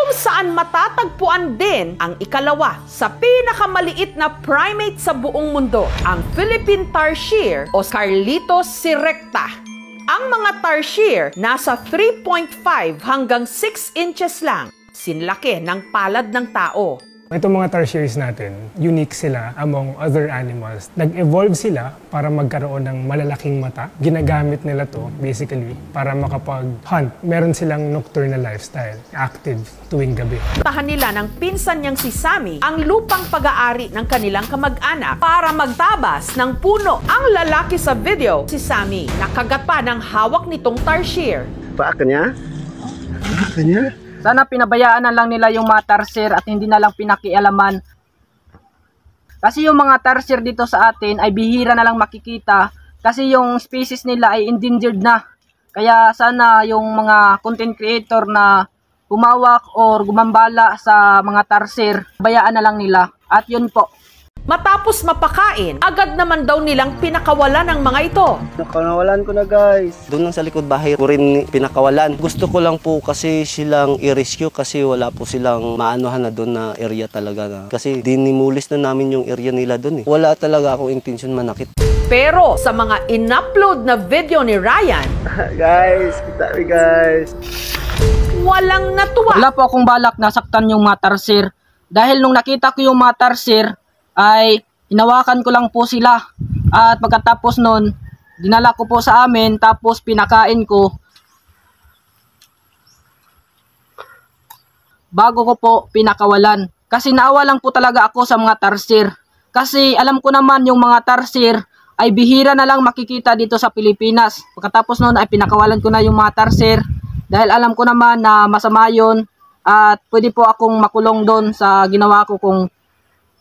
kung saan matatagpuan din ang ikalawa sa pinakamaliit na primate sa buong mundo, ang Philippine tarsier o Carlitos sirecta. Ang mga tarsier nasa 3.5 hanggang 6 inches lang, sinlaki ng palad ng tao. Itong mga tarsiers natin, unique sila among other animals. Nag-evolve sila para magkaroon ng malalaking mata. Ginagamit nila to basically para makapag-hunt. Meron silang nocturnal lifestyle, active tuwing gabi. Tahan nila ng pinsan niyang si Sammy ang lupang pag-aari ng kanilang kamag-anak para magtabas ng puno. Ang lalaki sa video, si Sammy, nakagat pa ng hawak nitong tarsier. Paa niya? Paa niya? Sana pinabayaan na lang nila yung mga tarsier at hindi na lang pinakialaman. Kasi yung mga tarsier dito sa atin ay bihira na lang makikita kasi yung species nila ay endangered na. Kaya sana yung mga content creator na humawak or gumambala sa mga tarsier, bayaan na lang nila. At yun po. Matapos mapakain, agad naman daw nilang pinakawalan ng mga ito. Nakanawalan ko na guys. Doon lang sa likod bahay ko rin pinakawalan. Gusto ko lang po kasi silang i-rescue kasi wala po silang maanuhan na doon na area talaga na. Kasi dinimulis na namin yung area nila doon eh. Wala talaga akong intention manakit. Pero sa mga in-upload na video ni Ryan, guys, kita mi guys. Walang natuwa. Wala po akong balak na saktan yung mga tarsier. Dahil nung nakita ko yung mga tarsier, ay hinawakan ko lang po sila. At pagkatapos nun, dinala ko po sa amin, tapos pinakain ko. Bago ko po pinakawalan. Kasi naawa lang po talaga ako sa mga tarsier. Kasi alam ko naman yung mga tarsier ay bihira na lang makikita dito sa Pilipinas. Pagkatapos nun ay pinakawalan ko na yung mga tarsier. Dahil alam ko naman na masama yun. At pwede po akong makulong doon sa ginawa ko kung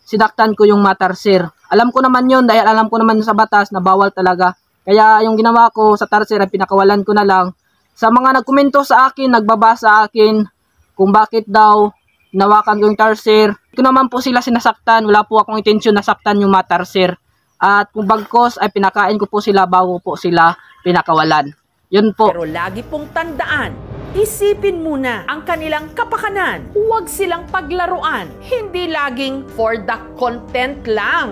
sinaktan ko yung mga tarsier. Alam ko naman yun dahil alam ko naman sa batas na bawal talaga. Kaya yung ginawa ko sa tarsier ay pinakawalan ko na lang. Sa mga nagkomento sa akin, nagbabasa sa akin kung bakit daw hinawakan ko yung tarsier. Ito naman po sila sinasaktan. Wala po akong intensyon na saktan yung mga tarsier. At kung bagkos ay pinakain ko po sila bago po sila pinakawalan. Yun po. Pero lagi pong tandaan, isipin muna ang kanilang kapakanan. Huwag silang paglaruan. Hindi laging for the content lang.